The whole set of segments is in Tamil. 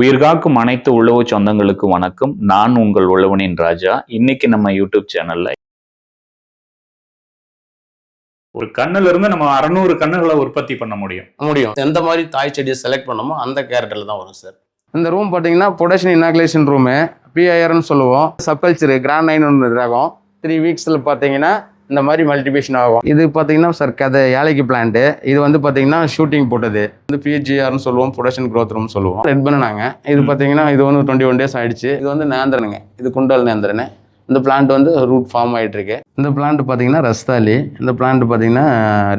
உயிர்காக்கும் அனைத்து உழவு சொந்தங்களுக்கு வணக்கம். நான் உங்கள் உழவனின் ராஜா. இன்னைக்கு நம்ம யூடியூப் சேனல்ல ஒரு கண்ணுல இருந்து நம்ம 600 கண்ணுகளை உற்பத்தி பண்ண முடியும். எந்த மாதிரி தாய் செடியை செலக்ட் பண்ணமோ அந்த கேரக்டர்ல தான் வரும் சார். இந்த ரூம் பார்த்தீங்கன்னா பொடேஷன் இனாகுலேஷன் ரூமு, பிஐஆர்னு சொல்லுவோம். சப்கல்ச்சரு கிராண்ட் 9 ரகம் 3 வீக்ஸில் பார்த்தீங்கன்னா இந்த மாதிரி மல்டிபிகேஷன் ஆகும். இது பார்த்தீங்கன்னா சார் ஏழைக்கு பிளான்ட்டு. இது வந்து பார்த்தீங்கன்னா ஷூட்டிங் போட்டது வந்து பிஜிஆர்னு சொல்லுவோம், பொடேஷன் க்ரோத் ரூம் சொல்லுவோம். ரெட் பண்ணாங்க. இது பார்த்தீங்கன்னா இது வந்து 21 days ஆயிடுச்சு. இது வந்து நேந்திரனுங்க, இது குண்டல் நேந்திரனு. இந்த பிளான்ட் வந்து ரூட் ஃபார்ம் ஆகிட்டு இருக்கு. இந்த பிளான்ட் பார்த்தீங்கன்னா ரஸ்தாலி. இந்த பிளான்ட் பார்த்தீங்கன்னா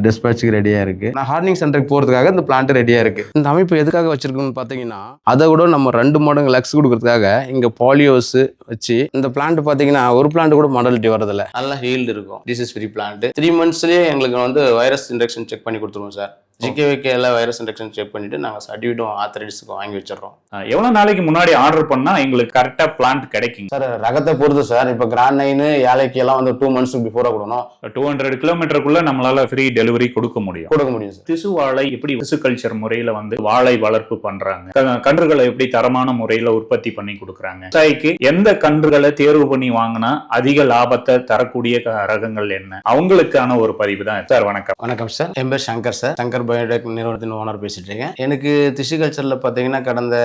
டிஸ்பேச்சுக்கு ரெடியாக இருக்கு. நான் ஹார்னிங் சென்டருக்கு போகிறதுக்காக இந்த பிளான்ட் ரெடியாக இருக்கு. இந்த அமைப்பு எதுக்காக வச்சிருக்குன்னு பார்த்தீங்கன்னா அதை விட நம்ம 2 மடங்கு லக்ஸ் கொடுக்கறதுக்காக இங்கே பாலியோஸ் வச்சு இந்த பிளான்ட் பார்த்தீங்கன்னா ஒரு பிளான்ட் கூட மாடலிட்டி வரதில்லை, நல்லா ஹீல்டு இருக்கும். Disease free plant. 3 monthsலேயே எங்களுக்கு வந்து வைரஸ் இன்ஃபெக்ஷன் செக் பண்ணி கொடுத்துருவோம் சார். ஜிகேவிகேல வைரஸ் இன்ஃபெக்ஷன் செக் பண்ணிட்டு நாங்கள் சர்டிஃபிகேட்டும் ஆத்தரைஸ்க்கும் வாங்கி வச்சிடறோம். எவ்வளோ நாளைக்கு முன்னாடி ஆர்டர் பண்ணா எங்களுக்கு கரெக்டாக பிளான்ட் கிடைக்கும் சார்? ரகத்தை பொறுத்து சார். இப்போ கிராண்ட் 9 ஏழைக்கு எல்லாம் வந்து 2 months பிஃபோரா கொடுக்கணும். 200 கிலோமீட்டருக்குள்ள நம்மளால ஃப்ரீ டெலிவரி கொடுக்க முடியும் சார். திசு வாழை எப்படி திசு கல்ச்சர் முறையில வந்து வாழை வளர்ப்பு பண்றாங்க, கன்றுகளை எப்படி தரமான முறையில உற்பத்தி பண்ணி கொடுக்குறாங்க, விவசாயிக்கு எந்த கன்றுகளை தேர்வு பண்ணி வாங்கினா அதிக லாபத்தை தரக்கூடிய ரகங்கள் என்ன, அவங்களுக்கான ஒரு பதிவு தான் சார். வணக்கம். வணக்கம் சார். என் பேர் சங்கர் சார். சங்கர் பயோடெக் நிறுவனத்தின் ஓனர் பேசிட்டு இருக்கேன். எனக்கு திசு கல்ச்சர்ல பாத்தீங்கன்னா கடந்த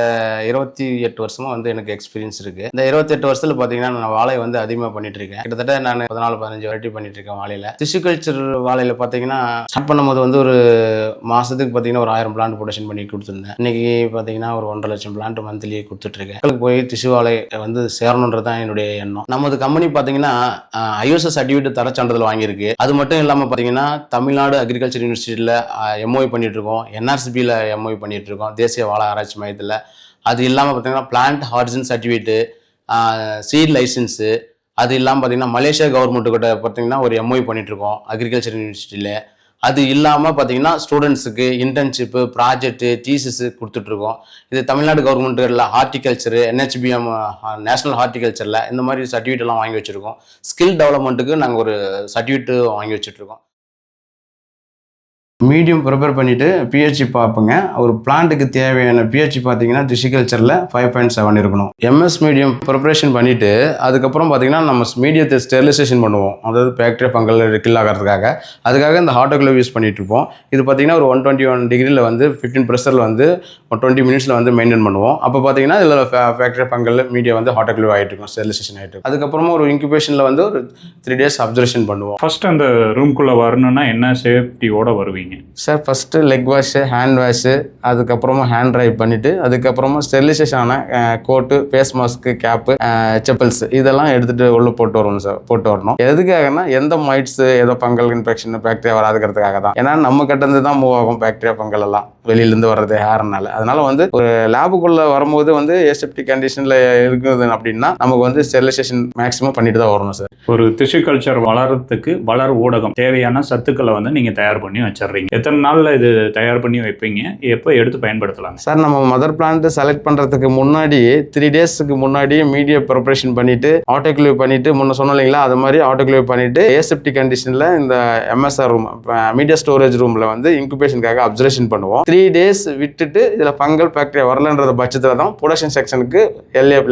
28 வருஷமா வந்து எனக்கு எக்ஸ்பீரியன்ஸ் இருக்கு. இந்த 28 வருஷத்துல பாத்தீங்கன்னா நான் வாழை வந்து அதிகமா பண்ணிட்டு இருக்கேன். கிட்டத்தட்ட நான் 14-15 வெரைட்டி பண்ணிட்டு இருக்கேன் வாழையில. திசு கல்ச்சர் வாழையில பாத்தீங்கன்னா ஸ்டார்ட் பண்ணும்போது வந்து ஒரு மாசத்துக்கு பாத்தீங்கன்னா ஒரு 1000 பிளான்ட் ப்ரொடக்ஷன் பண்ணி கொடுத்துருந்தேன். இன்னைக்கு பாத்தீங்கன்னா ஒரு 1.5 லட்சம் பிளான்ட் மந்த்லி கொடுத்துட்டு இருக்கேன். மக்களுக்கு போய் திசு வாழை வந்து சேரணுன்றதான் என்னுடைய எண்ணம். நமது கம்பெனி பாத்தீங்கன்னா ISO சர்டிஃபிகேட் தர சான்றிதழ் வாங்கியிருக்கு. அது மட்டும் இல்லாம பாத்தீங்கன்னா தமிழ்நாடு அக்ரிகல்ச்சர் யூனிவர்சிட்டியில MOI பண்ணிட்டு இருக்கோம், NRCBல MOI பண்ணிட்டு இருக்கோம், தேசிய வாழை ஆராய்ச்சி மையத்தில். அது இல்லாமல் பார்த்தீங்கன்னா plant origin certificate, seed licence, அது இல்லாமல் பார்த்தீங்கன்னா மலேசியா கவர்மெண்ட்டு கிட்ட பார்த்தீங்கன்னா ஒரு MOI பண்ணிட்டு இருக்கோம் அக்ரிகல்ச்சர் யூனிவர்சிட்டியில். அது இல்லாமல் பார்த்தீங்கன்னா ஸ்டூடெண்ட்ஸுக்கு இன்டர்ன்ஷிப்பு, ப்ராஜெக்ட்டு, தீசிஸ் கொடுத்துட்ருக்கோம். இது தமிழ்நாடு கவர்மெண்ட்டில் ஹார்டிகல்ச்சரு, NHBM நேஷனல் ஹார்டிகல்ச்சரில் இந்த மாதிரி சர்டிஃபிகேட்லாம் வாங்கி வச்சுருக்கோம். ஸ்கில் டெவலப்மெண்ட்டுக்கு நாங்கள் ஒரு சர்டிஃபிகேட்டு வாங்கி வச்சுட்ருக்கோம். மீடியம் ப்ரிப்பேர் பண்ணிவிட்டு பிஹெச்சி பார்ப்போங்க. ஒரு பிளான்ட்டுக்கு தேவையான பிஹெச்சி பார்த்தீங்கன்னா திசுகல்ச்சரில் 5.7 இருக்கணும். MS மீடியம் ப்ரிப்பரேஷன் பண்ணிவிட்டு அதுக்கப்புறம் பார்த்தீங்கன்னா நம்ம மீடியத்தை ஸ்டெரிலைசேஷன் பண்ணுவோம், அதாவது பாக்டீரியா ஃபங்கல் கில் ஆகிறதுக்காக. அதுக்காக இந்த ஆட்டோக்ளேவ் யூஸ் பண்ணிகிட்டு இருப்போம். இது பார்த்தீங்கன்னா ஒரு 121 டிகிரியில் வந்து 15 ப்ரெஷரில் வந்து 20 மினிட்ஸில் வந்து மெயின்டைன் பண்ணுவோம். அப்போ பார்த்தீங்கன்னா இதில் பாக்டீரியா ஃபங்கல் மீடியா வந்து ஆட்டோக்ளேவ் ஆகிட்டு இருக்கும், ஸ்டெரிலைசேஷன் ஆகிட்டு. அதுக்கப்புறமா ஒரு இன்குபேஷனில் வந்து ஒரு 3 days அப்சர்வேஷன் பண்ணுவோம். ஃபர்ஸ்ட் அந்த ரூம்குள்ளே வரணும்னா என்ன சேஃப்டியோட வருவீங்க sir? First leg wash, hand wash, அதுக்கப்புறமா ஹேண்ட் ட்ரை பண்ணிவிட்டு அதுக்கப்புறமா ஸ்டெரிலைசேஷன் ஆன கோட்டு, ஃபேஸ் மாஸ்க்கு, கேப்பு, செப்பல்ஸ் இதெல்லாம் எடுத்துகிட்டு உள்ளே போட்டு வரணும் சார். போட்டு வரணும். எதுக்காகனா எந்த மைட்ஸு ஏதோ ஃபங்கல் இன்ஃபெக்ஷன் பாக்டீரியா வராதுக்கிறதுக்காக தான். ஏன்னா நம்ம கிட்டேருந்து தான் மூவ் ஆகும் பாக்டீரியா ஃபங்கல் எல்லாம் வெளியிலேருந்து வர்றது ஹேர்னால. அதனால வந்து ஒரு லேபுக்குள்ளே வரும்போது வந்து ஏசெப்டிக் கண்டிஷனில் இருக்குது அப்படின்னா நமக்கு வந்து ஸ்டெரிலைசேஷன் மேக்ஸிமம் பண்ணிட்டு தான் வரணும் சார். ஒரு திசு கல்ச்சர் வளர்கிறதுக்கு வளர் ஊடகம் தேவையான சத்துக்களை வந்து நீங்கள் தயார் பண்ணி வச்சிடுறீங்க. எத்தனை நாளில் இது தயார் பண்ணி வைப்பீங்க, எப்போ எடுத்து பயன்படுத்தலாம் சார்? நம்ம மதர் பிளான்ட் செலக்ட் பண்ணுறதுக்கு முன்னாடி 3 daysக்கு முன்னாடி மீடியா ப்ரிப்பரேஷன் பண்ணிவிட்டு ஆட்டோக்ளேவ் பண்ணிவிட்டு முன்ன சொன்னோம் இல்லைங்களா, அது மாதிரி ஆட்டோக்ளேவ் பண்ணிவிட்டு ஏசெப்டிக் கண்டிஷனில் இந்த MSR ரூம் மீடியா ஸ்டோரேஜ் ரூமில் வந்து இன்குபேஷனுக்காக அப்சர்வேஷன் பண்ணுவோம். 3 days விட்டுட்டு இதில் ஃபங்கல் பாக்டீரியா வரலன்ற பட்சத்தில் தான் ப்ரொடக்ஷன் செக்ஷனுக்கு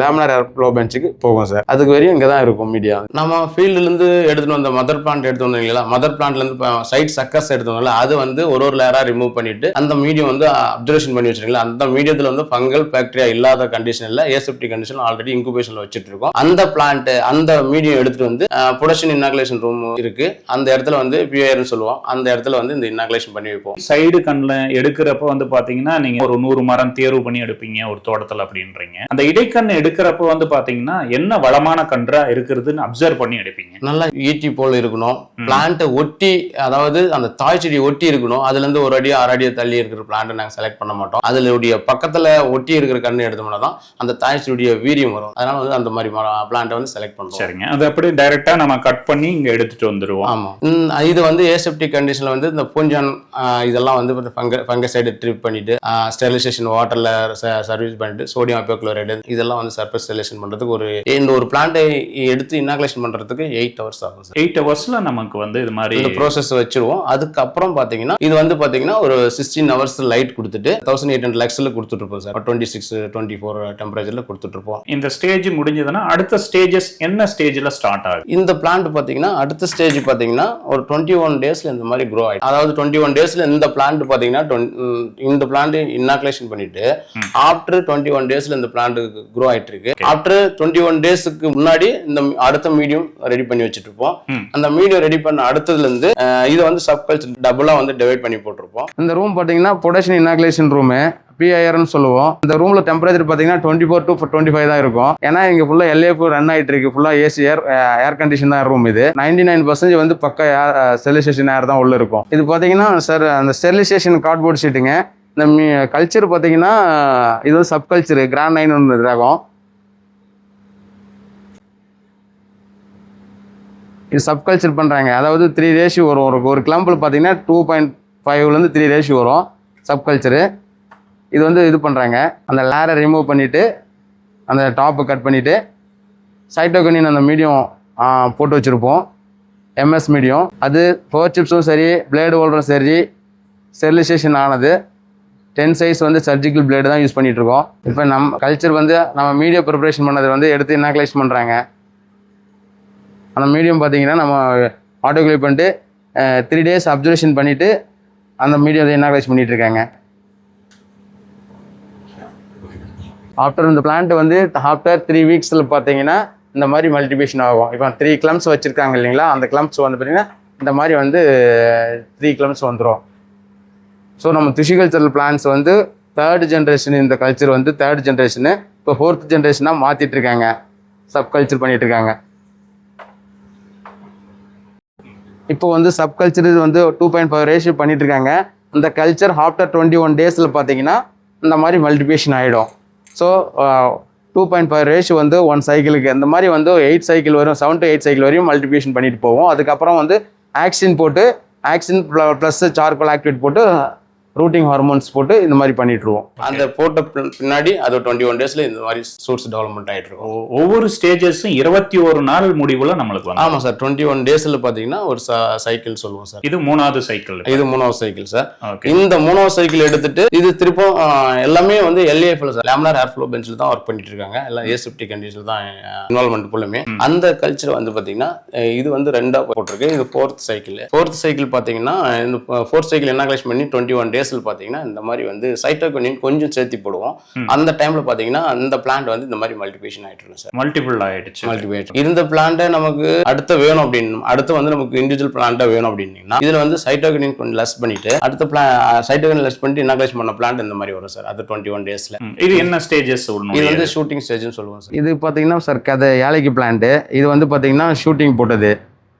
லேமினார் ஏர்ஃப்ளோ பெஞ்சுக்கு போகும் சார். அதுக்கு வரையும் இங்கே தான் இருக்கும் மீடியா. நம்ம ஃபீல்டுலேருந்து எடுத்துகிட்டு வந்த மதர் பிளான்ட் எடுத்து வந்தோம் இல்லைங்களா, மதர் பிளான்ட்லேருந்து சைட் சக்கர்ஸ் எடுத்து வந்தோம்ல, அது வந்து ஒரு லேயரா ரிமூவ் பண்ணிட்டு அந்த மீடியம் வந்து அப்சர்வேஷன் பண்ணி வச்சிருக்கீங்களா, அந்த மீடியத்தில் வந்து ஃபங்கல் பாக்டீரியா இல்லாத கண்டிஷனில் ஏசெப்டிக் கண்டிஷன் ஆல்ரெடி இன்குபேஷனில் வச்சுட்டு இருக்கோம். அந்த பிளான்ட் அந்த மீடியம் எடுத்துட்டு வந்து ப்ரொடக்ஷன் இன்னாகுலேஷன் ரூம் இருக்கு, அந்த இடத்துல வந்து பிஐஆர்னு சொல்லுவோம், அந்த இடத்துல வந்து இந்த இன்னாகுலேஷன் பண்ணி வைப்போம். சைடு கண்ணில் எடுக்கிறப்ப வந்து பார்த்தீங்கன்னா நீங்கள் ஒரு 100 மரம் தேர்வு பண்ணி எடுப்பீங்க ஒரு தோட்டத்தில் அப்படின்றீங்க. அந்த இடைக்கண் எடுக்கிறப்ப வந்து பார்த்தீங்கன்னா என்ன வளமான கன்றா இருக்கிறதுன்னு அப்சர்வ் பண்ணி எடுப்பீங்க. நல்லா ஈட்டி போல் இருக்கணும், பிளான்ட்டை ஒட்டி, அதாவது அந்த தாய் செடி ஒட்டி இருக்கணும். அதுல இருந்து 1 அடி 6 அடி தள்ளி இருக்கிற பிளான்ட் நாங்கள் செலக்ட் பண்ண மாட்டோம். அதனுடைய பக்கத்துல ஒட்டி இருக்கிற கண்ணு எடுத்தோம்னா தான் அந்த தாய்ச்சியுடைய வீரியம் வரும். அதனால வந்து அந்த மாதிரி பிளான்ட்டை வந்து செலக்ட் பண்ணுவோம். சரிங்க. அது அப்படியே டைரக்டா நம்ம கட் பண்ணி இங்க எடுத்துட்டு வந்துருவோம். ஆமா. இது வந்து ஏசெப்டிக் கண்டிஷன்ல வந்து இந்த பூஞ்சான் இதெல்லாம் வந்து ஃபங்கசைடு ட்ரிப் பண்ணிட்டு ஸ்டெரிலைசேஷன் வாட்டர்ல சர்வீஸ் பண்ணிட்டு சோடியம் ஹைப்போக்ளோரைடு இதெல்லாம் வந்து சர்ஃபேஸ் ஸ்டெரிலைசேஷன் பண்றதுக்கு இந்த ஒரு பிளான்ட்டை எடுத்து இன்னாகுலேஷன் பண்றதுக்கு 8 hours ஆகும். 8 hours நமக்கு வந்து இது மாதிரி இந்த ப்ராசஸ் வச்சிருவோம். அதுக்கப்புறம் பாத்தீங்கன்னா பார்த்தீங்கன்னா இது வந்து பார்த்தீங்கன்னா ஒரு 16 ஹவர்ஸ் லைட் கொடுத்துட்டு 1800 லக்ஸில் கொடுத்துட்ருப்போம் சார். 26-24 டெம்பரேச்சரில் கொடுத்துட்ருப்போம். இந்த ஸ்டேஜ் முடிஞ்சதுன்னா அடுத்த ஸ்டேஜஸ் என்ன ஸ்டேஜில் ஸ்டார்ட் ஆகுது? இந்த பிளான்ட் பார்த்தீங்கன்னா அடுத்த ஸ்டேஜ் பார்த்தீங்கன்னா ஒரு 21 டேஸில் இந்த மாதிரி க்ரோ ஆகிடும். அதாவது 21 டேஸில் இந்த பிளான்ட் பார்த்தீங்கன்னா இந்த பிளான்ட் இன்னாகுலேஷன் பண்ணிட்டு ஆஃப்டர் 21 டேஸில் இந்த பிளான்ட் க்ரோ ஆகிட்டு இருக்கு. ஆஃப்டர் 21 டேஸுக்கு முன்னாடி இந்த அடுத்த மீடியம் ரெடி பண்ணி வச்சுட்டு இருப்போம். அந்த மீடியம் ரெடி பண்ண அடுத்ததுல இருந்து இது வந்து சப்கல்ச்சர் டபுளா வந்து டிவைட் பண்ணி போட்டிருப்போம். இந்த ரூம் பாத்தீங்கன்னா பொட்டேஷன் இன்னாகுலேஷன் ரூம் PIRன்னு சொல்லுவோம். இந்த ரூம்ல டெம்பரேச்சர் பாத்தீங்கன்னா 24 to 25 தான் இருக்கும். ஏன்னா இங்க ஃபுல்லா LAF ரன் ஆயிட்டு இருக்கு. ஃபுல்லா ஏசி ஏர் கண்டிஷன் தான் ரூம். இது 99% வந்து பக்கா ஸ்டெரிலைசேஷன் ஏர் தான் உள்ள இருக்கும். இது பாத்தீங்கன்னா சார் அந்த ஸ்டெரிலைசேஷன் கார்ட்போர்ட் ஷீட்டுங்க. இந்த கல்ச்சர் பாத்தீங்கன்னா இது வந்து சப்கல்ச்சர் கிராண்ட் 9 ரகம். இது சப்கல்ச்சர் பண்ணுறாங்க. அதாவது 3 ரேஷியோ வரும். ஒரு கிளம்பில் பார்த்தீங்கன்னா 2.5லேருந்து 3 ரேஷியோ வரும் சப்கல்ச்சரு. இது வந்து இது பண்ணுறாங்க. அந்த லேரை ரிமூவ் பண்ணிவிட்டு அந்த டாப்பை கட் பண்ணிவிட்டு சைட்டோகனின் அந்த மீடியம் போட்டு வச்சுருப்போம். MS medium. அது பவர் சிப்ஸும் சரி பிளேடு ஹோல்டரும் சரி ஸ்டெரிலைசேஷன் ஆனது 10 சைஸ் வந்து சர்ஜிக்கல் பிளேடு தான் யூஸ் பண்ணிகிட்ருக்கோம். இப்போ நம்ம கல்ச்சர் வந்து நம்ம மீடியம் ப்ரிப்பரேஷன் பண்ணது வந்து எடுத்து இன்னாகுலேஷன் பண்ணுறாங்க. அந்த மீடியம் பார்த்தீங்கன்னா நம்ம ஆட்டோகிளேவ் பண்ணிட்டு 3 டேஸ் அப்சர்வேஷன் பண்ணிவிட்டு அந்த மீடியம் இன்னாகுலேஷன் பண்ணிகிட்டு இருக்காங்க. ஆஃப்டர் இந்த பிளான்ட் வந்து ஆஃப்டர் 3 வீக்ஸில் பார்த்தீங்கன்னா இந்த மாதிரி மல்டிபிகேஷன் ஆகும். இப்போ 3 கிளம்ஸ் வச்சுருக்காங்க இல்லைங்களா, அந்த கிளம்ஸ் வந்து பார்த்தீங்கன்னா இந்த மாதிரி வந்து 3 கிளம்ஸ் வந்துடும். ஸோ நம்ம திஷிகல்ச்சரல் பிளான்ஸ் வந்து 3rd ஜென்ரேஷன். இந்த கல்ச்சர் வந்து 3rd ஜென்ரேஷனு. இப்போ 4th ஜென்ரேஷனாக மாற்றிட்டு இருக்காங்க. சப் கல்ச்சர் பண்ணிட்டு இருக்காங்க. இப்போ வந்து சப்கல்ச்சர் வந்து 2.5 ரேஷியோ பண்ணிட்டு இருக்காங்க. இந்த கல்ச்சர் ஆஃப்டர் 21 டேஸில் பார்த்தீங்கன்னா இந்த மாதிரி மல்டிபிகேஷன் ஆகிடும். ஸோ 2.5 ரேஷியோ வந்து 1 சைக்கிளுக்கு இந்த மாதிரி வந்து 8 சைக்கிள் வரும். 7 to 8 சைக்கிள் வரையும் மல்டிபிகேஷன் பண்ணிட்டு போவோம். அதுக்கப்புறம் வந்து ஆக்சின் போட்டு ஆக்சின் ப்ளஸ் சார்கோல் ஆக்டிவேட் போட்டு ரூட்டிங் ஹார்மோன்ஸ் போட்டு இந்த மாதிரி பண்ணிட்டுருவோம். அந்த போட்ட பின்னாடி அது 21 டேஸ்ல இந்த மாதிரி சூட்ஸ் டெவலப்மெண்ட் ஆகிட்டு இருக்கும். ஒவ்வொரு ஸ்டேஜஸும் 21 நாள் முடிவுல நம்மளுக்கு வந்து. ஆமாம் சார். 21 டேஸ்ல பார்த்தீங்கன்னா ஒரு சைக்கிள் சொல்லுவோம் சார். இது 3வது சைக்கிள். இது 3வது சைக்கிள் சார். இந்த 3வது சைக்கிள் எடுத்துட்டு இது திருப்பம் எல்லாமே வந்து LAFல சார் லேமினார் ஏர் ஃப்ளோ பெஞ்சில் தான் ஒர்க் பண்ணிட்டு இருக்காங்க. எல்லாம் ஏசிப்டி கண்டிஷனில் தான் இன்வால்மெண்ட் ஃபுல்லுமே. அந்த கல்ச்சர் வந்து பார்த்தீங்கன்னா இது வந்து 2ஆ போட்டிருக்கு. இது 4th சைக்கிள். 4th சைக்கிள் பார்த்தீங்கன்னா இந்த 4th சைக்கிள் இன்னாகுலேஷன் பண்ணி 21 டேஸ் பாத்தீங்கன்னா இந்த மாதிரி வந்து சைட்டோகினின் கொஞ்சம் சேர்த்து போடுவோம். அந்த டைம்ல பாத்தீங்கன்னா அந்த பிளான்ட் வந்து இந்த மாதிரி மல்டிபிகேஷன் ஆயிட்டு இருக்கு சார். மல்டிபிள் ஆயிடுச்சு. இந்த பிளான்ட்டை நமக்கு அடுத்து வேணும் அப்படின்னு அடுத்து வந்து நமக்கு இண்டிவிஜுவல் பிளான்ட்டா வேணும் அப்படின்னா இதுல வந்து சைட்டோகினின் கொஞ்சம் லெஸ் பண்ணிட்டு அடுத்த சைட்டோகினின் லெஸ் பண்ணிட்டு இன்னாகுலேஷன் பண்ண பிளான்ட் இந்த மாதிரி வரும் சார். அது 21 டேஸ்ல. இது என்ன ஸ்டேஜஸ்? இது வந்து ஷூட்டிங் ஸ்டேஜ்னு சொல்லுவோம் சார். இது பாத்தீங்கன்னா சார் கதை ஏழைக்கு பிளான்ட். இது வந்து பாத்தீங்கன்னா ஷூட்டிங் போட்டது.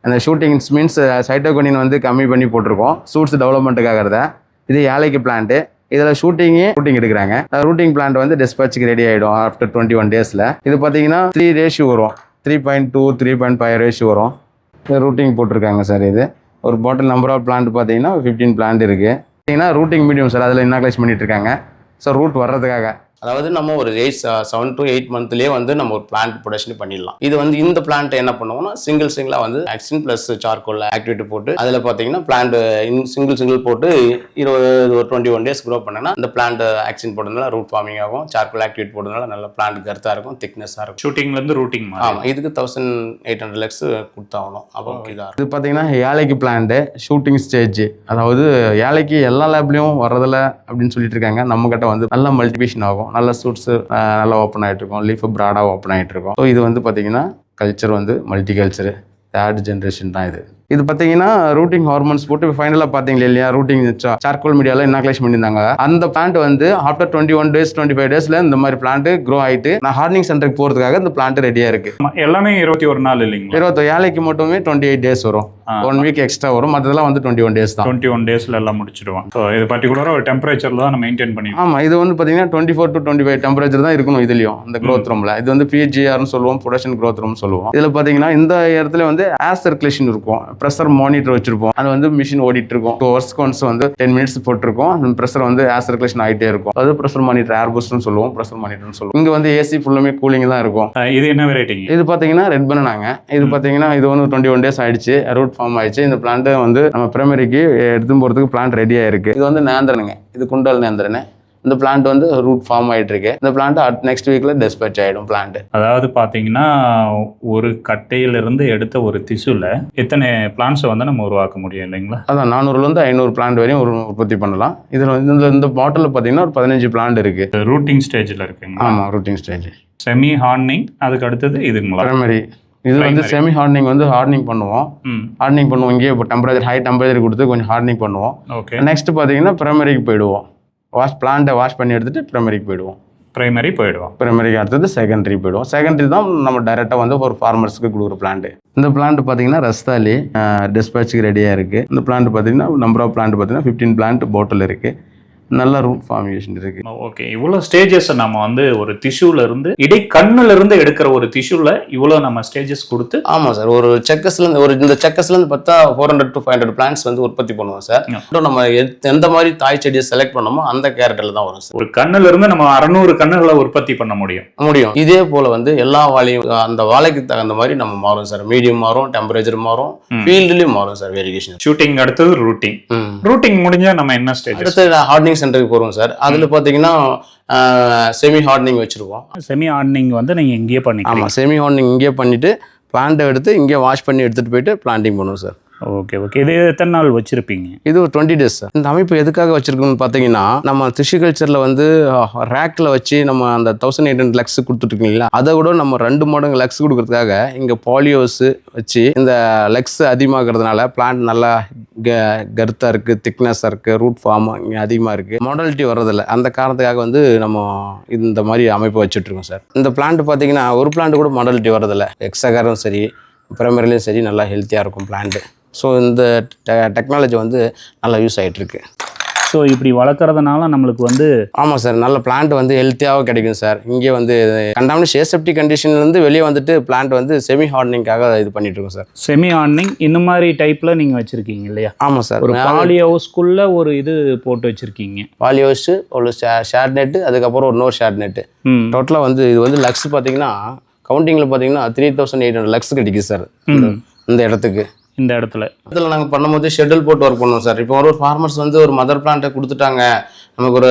அந்த ஷூட்டிங் மீன்ஸ் சைட்டோகினின் வந்து கம்மி பண்ணி போட்டிருக்கோம் சூட்ஸ் டெவலப்மெண்ட்டுக்காக. இது ஏழைக்கு பிளான்ட்டு. இதில் ஷூட்டிங் எடுக்கிறாங்க. ரூட்டிங் பிளான்ட் வந்து டிஸ்பேச்சுக்கு ரெடி ஆகிடும் ஆஃப்டர் 21 டேஸில். இது பார்த்தீங்கன்னா 3 ரேஷியோ வரும். 3.2 3.5 ரேஷியோ வரும். ரூட்டிங் போட்டிருக்காங்க சார். இது ஒரு பாட்டில் நம்பர் ஆஃப் பிளான்ட் பார்த்தீங்கன்னா 15 பிளான்ட் இருக்குது. பார்த்தீங்கன்னா ரூட்டிங் மீடியம் சார். அதில் இன்னாகுலேஷன் பண்ணிட்டு இருக்காங்க. ஸோ ரூட் வர்றதுக்காக அதாவது நம்ம ஒரு 7 to 8 மந்த்லேயே வந்து நம்ம ஒரு பிளான்ட் ப்ரொடக்ஷன் பண்ணிடலாம். இது வந்து இந்த பிளான்ட் என்ன பண்ணுவோம்னா சிங்கிளாக வந்து ஆக்சின் ப்ளஸ் சார்கோல் ஆக்டிவேட் போட்டு அதில் பார்த்தீங்கன்னா பிளான்ட் சிங்கிள் போட்டு 21 டேஸ் க்ரோ பண்ணனா இந்த பிளான்ட் ஆக்சின் போட்டதுனால ரூட் ஃபார்மிங் ஆகும். சார்கோல் ஆக்டிவேட் போட்டதுனால நல்ல பிளான்ட் கருத்தாக இருக்கும், திக்னஸாக இருக்கும். ஷூட்டிங்லேருந்து ரூட்டிங். ஆமாம். இதுக்கு 1800 lakhs கொடுத்தாகணும். அப்போ இதாக இது பார்த்தீங்கன்னா ஏழைக்கு பிளான்ட்டு ஷூட்டிங் ஸ்டேஜ். அதாவது ஏழைக்கு எல்லா லேப்லையும் வர்றதில்ல அப்படின்னு சொல்லிட்டு இருக்காங்க. நம்ம கிட்ட வந்து நல்ல மல்டிபிகேஷன் ஆகும். நல்ல சூட்ஸ் நல்லா ஓப்பன் ஆகிட்டு இருக்கும். லீஃப் ப்ராடாக ஓப்பன் ஆகிட்டு இருக்கும். ஸோ இது வந்து பார்த்தீங்கன்னா கல்ச்சர் வந்து மல்டி கல்ச்சரு 3rd ஜென்ரேஷன் தான் இது. இது பார்த்தீங்கன்னா ரூட்டிங் ஹார்மோன்ஸ் போட்டு ஃபைனலாக பார்த்தீங்களா இல்லையா ரூட்டிங் சார்கோல் மீடியாவில் இன்னாகுலேஷன் பண்ணியிருந்தாங்க. அந்த பிளான்ட் வந்து ஆஃப்டர் 21 டேஸ் 25 டேஸில் இந்த மாதிரி பிளான்ட் க்ரோ ஆகிட்டு நான் ஹார்னிங் சென்டருக்கு போகிறதுக்காக இந்த பிளான்ட் ரெடியாக இருக்குது. எல்லாமே 21 நாள் இல்லைங்களா? 21 ஏழைக்கு மட்டுமே 28 டேஸ் வரும். 1 வீக் எக்ஸ்ட்ரா வரும். மற்றதெல்லாம் வந்து 21 டேஸ் தான். 21 டேஸில் எல்லாம் முடிச்சிடுவாங்க. ஸோ இது பர்டிகுலராக ஒரு டெம்பரேச்சர் தான் மெயின்டைன் பண்ணி. ஆமாம். இது வந்து பார்த்தீங்கன்னா 24 to 25 டெம்பரேச்சர் தான் இருக்கணும் இதுலையும். இந்த க்ரோத் ரூமில் இது வந்து PGRன்னு சொல்லுவோம், ப்ரொடக்ஷன் க்ரோத் ரூம் சொல்லுவோம். இதில் பார்த்தீங்கன்னா இந்த இடத்துல வந்து ஏர் சர்க்குலேஷன் இருக்கும். ப்ரெஷர் மானிட்டர் வச்சிருப்போம். அது வந்து மிஷின் ஓடிட்டு இருக்கும். 2 hours ஒன்ஸ் வந்து 10 minutes போட்டிருக்கோம். அந்த ப்ரெஷர் வந்து ஏர் சர்க்குலேஷன் ஆகிட்டே இருக்கும். அது ப்ரெஷர் மானிட்டர், ஏர் பூஸ்ட்னு சொல்லுவோம், ப்ரெஷர் மானிட்டர்னு சொல்லுவோம். இங்க வந்து ஏசி ஃபுல்லுமே கூலிங் தான் இருக்கும். இது என்ன வெரைட்டிங்க? இது பாத்தீங்கன்னா ரெட் பனானாங்க. இது பாத்தீங்கன்னா இது வந்து 21 days ஆயிடுச்சு, ரூட் ஃபார்ம் ஆயிடுச்சு. இந்த பிளான்ட் வந்து நம்ம பிரைமரிக்கு எடுத்து போறதுக்கு பிளான்ட் ரெடியா இருக்கு. இது வந்து நேந்திரனுங்க, இது குண்டல் நேந்திரன். இந்த பிளான்ட் வந்து ரூட் ஃபார்ம் ஆயிட்டு இருக்கு. இந்த பிளான்ட் நெக்ஸ்ட் வீக்ல டிஸ்பேச் ஆயிடும் பிளான்ட். அதாவது பாத்தீங்கன்னா ஒரு கட்டையிலிருந்து எடுத்த ஒரு திசுல எத்தனை பிளான்ட்ஸ் வந்து நம்ம உருவாக்க முடியும் இல்லைங்களா? அதான் 400ல இருந்து 500 பிளான்ட் வரையும் உற்பத்தி பண்ணலாம். இதுல இந்த பாட்டில் பாத்தீங்கன்னா ஒரு 15 பிளான்ட் இருக்கு. ரூட்டிங் ஸ்டேஜ்ல இருக்குங்க. ஆமா, ரூட்டிங் ஸ்டேஜ். செமி ஹார்டனிங், அதுக்கு அடுத்தது இதுங்களா? பிரைமரி. இது வந்து செமி ஹார்டனிங் வந்து ஹார்டனிங் பண்ணுவோம். இங்கே இப்போ டெம்பரேச்சர் ஹை டெம்பரேச்சர் கொடுத்து கொஞ்சம் ஹார்டனிங் பண்ணுவோம். ஓகே. நெக்ஸ்ட் பாத்தீங்கன்னா பிரைமரிக்கு போயிடுவோம். பிளான்ட்டை வாஷ் பண்ணி எடுத்துட்டு பிரைமரிக்கு போயிடுவோம். பிரைமரிக்கு அடுத்தது செகண்டரி போயிடுவோம். செகண்டரி தான் நம்ம டைரெக்டாக வந்து ஒரு ஃபார்மர்ஸ்க்கு கொடுக்குற பிளான்ட். இந்த பிளான்ட் பார்த்தீங்கன்னா ரஸ்தாலி டிஸ்பேச்சுக்கு ரெடியாக இருக்குது. இந்த பிளான்ட் பார்த்தீங்கன்னா நம்பர் ஆஃப் பிளான்ட் பார்த்தீங்கன்னா 15 பிளான்ட் போட்டில் இருக்குது. நல்ல ரூட் ஃபார்மேஷன் இருக்கு. ஓகே. இவ்வளோ ஸ்டேஜஸ் நம்ம வந்து ஒரு டிஷ்யூல இருந்து கண்ணுல இருந்து எடுக்கிற ஒரு டிஷ்யூல இவ்வளோ நம்ம ஸ்டேஜஸ் கொடுத்து. ஆமா சார். ஒரு இந்த செக்கஸ்ல இருந்து பார்த்தா 400 to 500 பிளான்ட்ஸ் வந்து உற்பத்தி பண்ணுவோம் சார். நம்ம எந்த மாதிரி தாய் செடியை செலக்ட் பண்ணோமோ அந்த கேரக்டர்ல தான் வரும் சார். ஒரு கண்ணுல இருந்து நம்ம 600 கண்ணுகளை உற்பத்தி பண்ண முடியும். இதே போல வந்து எல்லா வாழையும் அந்த வாழைக்கு தகுந்த மாதிரி நம்ம மாறும் சார். மீடியம் மாறும், டெம்பரேச்சர் மாறும், ஃபீல்ட்லயும் மாறும் சார். வேரியேஷன். ஷூட்டிங் அடுத்தது ரூட்டிங் முடிஞ்சா நம்ம என்ன ஸ்டேஜ்? அடுத்து ஹார்டனிங் சென்டருக்கு போறோம் சார். அதுல பாத்தீங்கன்னா செமி ஹார்டனிங் வச்சிருக்கோம். செமி ஹார்டனிங் வந்து நீங்க இங்கேயே பண்ணிக்கலாம். ஆமா, செமி ஹார்டனிங் இங்கேயே பண்ணிட்டு பிளான்ட்டை எடுத்து இங்கே வாஷ் பண்ணி எடுத்துட்டு போயிட்டு பிளான்டிங் பண்ணுவோம் சார். ஓகே. இது எத்தனை நாள் வச்சிருப்பீங்க? இது ஒரு 20 days சார். இந்த அமைப்பு எதுக்காக வச்சிருக்கோம்னு பார்த்தீங்கன்னா, நம்ம டிஷ்யூகல்ச்சரில் வந்து ரேக்கில் வச்சு நம்ம அந்த 1800 லக்ஸ் கொடுத்துட்ருக்கீங்களா, அதை விட நம்ம 2 மடங்கு லக்ஸ் கொடுக்கறதுக்காக இங்கே பாலியோஸ் வச்சு இந்த லக்ஸ் அதிகமாகிறதுனால பிளான்ட் நல்லா கருத்தாக இருக்குது, திக்னஸாக இருக்குது, ரூட் ஃபார்ம் இங்கே அதிகமாக இருக்குது, மாடலிட்டி வர்றதில்ல. அந்த காரணத்துக்காக வந்து நம்ம இந்த மாதிரி அமைப்பு வச்சுட்ருக்கோம் சார். இந்த பிளான்ட் பார்த்தீங்கன்னா ஒரு பிளான்ட் கூட மாடலிட்டி வர்றதில்ல. எக்ஸகரும் சரி, பிரைமரிலையும் சரி, நல்லா ஹெல்த்தியாக இருக்கும் பிளான்ட்டு. ஸோ இந்த டெக்னாலஜி வந்து நல்லா யூஸ் ஆகிட்டுருக்கு. ஸோ இப்படி வளர்க்குறதுனால நம்மளுக்கு வந்து ஆமாம் சார், நல்ல பிளான்ட் வந்து ஹெல்த்தியாகவும் கிடைக்கும் சார். இங்கே வந்து கண்டாமினேஷன் ஏசெப்டி கண்டிஷன்லேருந்து வெளியே வந்துட்டு பிளான்ட் வந்து செமி ஹார்டனிங்காக இது பண்ணிட்டு இருக்கோம் சார். செமி ஹார்டனிங் இந்த மாதிரி டைப்பில் நீங்கள் வச்சுருக்கீங்க இல்லையா? ஆமாம் சார். ஒரு பாலி ஹவுஸ்க்குள்ளே ஒரு இது போட்டு வச்சுருக்கீங்க. பாலி ஹவுஸ், ஒரு ஷேட் நெட்டு, அதுக்கப்புறம் ஒரு இன்னொரு ஷேட் நெட்டு. டோட்டலாக வந்து இது வந்து லக்ஸ் பார்த்தீங்கன்னா கவுண்டிங்கில் பார்த்தீங்கன்னா 3800 லக்ஸ் கிடைக்குது சார் இந்த இடத்துக்கு. இந்த இடத்துல நாங்கள் பண்ணும்போது ஷெட்யூல் போட்டு ஒர்க் பண்ணுவோம் சார். இப்போ ஒரு ஃபார்மர்ஸ் வந்து ஒரு மதர் பிளான்ட்டை கொடுத்துட்டாங்க, நமக்கு ஒரு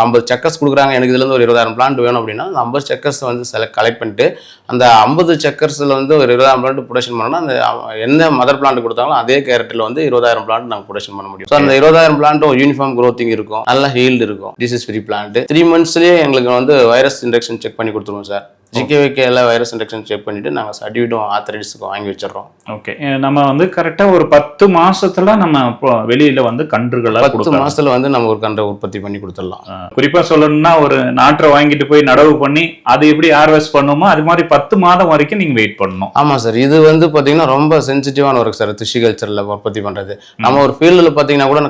50 செக்கர்ஸ் கொடுக்குறாங்க, எனக்கு இதுலேருந்து ஒரு 20,000 பிளான்ட் வேணும் அப்படின்னா அந்த 50 செக்கர்ஸ் வந்து கலெக்ட் பண்ணிட்டு அந்த 50 செக்கர்ஸில் வந்து ஒரு 20,000 பிளான்ட் ப்ரொடக்ஷன் பண்ணோம்னா அந்த எந்த மதர் பிளான்ட் கொடுத்தாங்களோ அதே கேரட்டில் வந்து 20,000 பிளான்ட் நாங்கள் ப்ரொடக்ஷன் பண்ண முடியும். ஸோ அந்த 20,000 பிளான்ட்டும் யூனிஃபார்ம் க்ரோத்திங் இருக்கும், நல்ல ஹீல்டு இருக்கும், டிசீஸ் ஃப்ரீ பிளான்ட். 3 monthsலேயே எங்களுக்கு வந்து வைரஸ் இன்டெக்ஷன் செக் பண்ணி கொடுத்துருவோம் சார். ஜிகேவிகேல வைரஸ் இன்டெக்ஷன் செக் பண்ணிட்டு நாங்கள் சர்டிஃபிகேட்டும் ஆத்தரைஸ்க்கும் வாங்கி வச்சிடறோம். ஓகே. நம்ம வந்து கரெக்டாக ஒரு 10 மாசத்துல நம்ம வெளியில வந்து கன்றுகளை 10 மாசத்துல வந்து நம்ம ஒரு கன்றை உற்பத்தி பண்ணி கொடுத்துடலாம். குறிப்பா சொல்லணும்னா ஒரு நாற்றை வாங்கிட்டு போய் நடவு பண்ணி அது எப்படி ஹார்வெஸ்ட் பண்ணுமோ அது மாதிரி 10 மாதம் வரைக்கும் நீங்க வெயிட் பண்ணணும். ஆமா சார். இது வந்து பாத்தீங்கன்னா ரொம்ப சென்சிட்டிவான ஒர்க் சார் டிஷ்யூகல்ச்சர்ல உற்பத்தி பண்றது. நம்ம ஒரு ஃபீல்டில் பாத்தீங்கன்னா கூட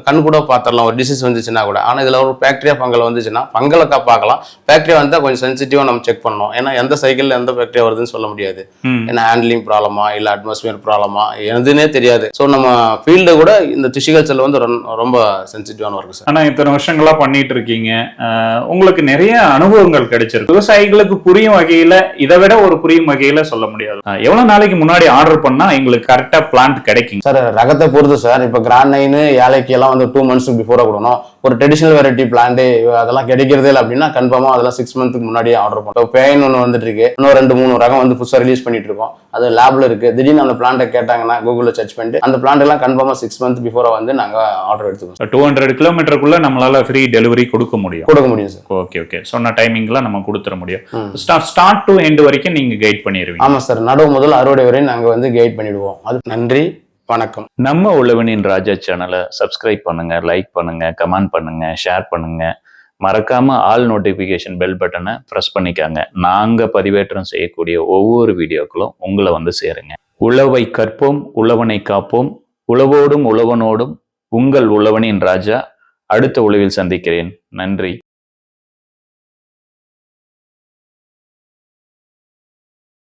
கண் கூட பார்த்துடலாம் ஒரு டிசீஸ் வந்துச்சுன்னா கூட. ஆனா இதுல ஒரு பாக்டீரியா ஃபங்கல் வந்துச்சுன்னா ஃபங்கலுக்கா பார்க்கலாம், பாக்டீரியா வந்தா கொஞ்சம் சென்சிட்டிவா நம்ம செக் பண்ணணும். ஏன்னா எந்த சைக்கிள்ல எந்த பாக்டீரியா வருதுன்னு சொல்ல முடியாது. ஏன்னா ஹேண்ட்லிங் ப்ராப்ளமா இல்ல அட்மாஸ்பியர் ப்ராப்ளமா எதுனே தெரியாது. ஸோ நம்ம ஃபீல்டு கூட இந்த டிஷ்யூகல்ச்சர்ல வந்து ரொம்ப சென்சிட்டிவான ஒர்க் சார். ஆனா இத்தனை வருஷங்களா பண்ணிட்டு இருக்கீங்க, உங்களுக்கு நிறைய அனுபவங்கள் கிடைச்சிருக்கு. விவசாயிகளுக்கு புரியும் வகையில இதை விட ஒரு புரியும் வகையில சொல்ல முடியாது. எவ்வளவு நாளைக்கு முன்னாடி ஆர்டர் பண்ணா எங்களுக்கு கரெக்டா பிளான்ட் கிடைக்கும் சார்? ரகத்தை பொறுத்து சார். இப்போ கிராண்ட் 9 ஏழைக்கு எல்லாம் வந்து 2 months பிஃபோரா கொடுக்கணும். ஒரு ட்ரெடிஷனல் வெரைட்டி பிளான்ட் அதெல்லாம் கிடைக்கிறதே இல்லை அப்படின்னா கன்ஃபார்மா அதெல்லாம் 6 months முன்னாடியே ஆர்டர் பண்ணுவோம். பேன் ஒன்று வந்துட்டு இருக்கு, இன்னும் 2-3 ரகம் வந்து புதுசாக ரிலீஸ் பண்ணிட்டு இருக்கோம். அது லேப்ல இருக்கு. திடீர்னு அந்த பிளான்ட்டை கேட்டாங்கன்னா கூகுள்ல சர்ச் பண்ணிட்டு அந்த பிளான்ட் எல்லாம் கன்ஃபார்மா 6 months பிஃபோரா வந்து நாங்க ஆர்டர் எடுத்துக்கோம். 200 கிலோமீட்டருக்குள்ள நம்மளால ஃப்ரீ டெலிவரி கொடுக்க முடியும் சார். ஓகே. சொன்ன டைமிங்ல நம்ம கொடுத்துட முடியும். ஸ்டார்ட் டு எண்ட் வரைக்கும் நீங்க கைட் பண்ணிடுவீங்க? ஆமா சார். நடவு முதல் அறுவடை வரை நாங்க வந்து கைட் பண்ணிடுவோம். அது நன்றி, வணக்கம். நம்ம உழவனின் ராஜா சேனலை சப்ஸ்கிரைப் பண்ணுங்க, லைக் பண்ணுங்க, கமெண்ட் பண்ணுங்க, ஷேர் பண்ணுங்க. மறக்காம ஆல் நோட்டிபிகேஷன் பெல் பட்டனை பிரஸ் பண்ணிக்காங்க. நாங்க பதிவேற்றம் செய்யக்கூடிய ஒவ்வொரு வீடியோக்களும் உங்களை வந்து சேருங்க. உழவை கற்போம், உழவனை காப்போம். உழவோடும் உழவனோடும் உங்கள் உழவனின் ராஜா. அடுத்த உழவில் சந்திக்கிறேன். நன்றி.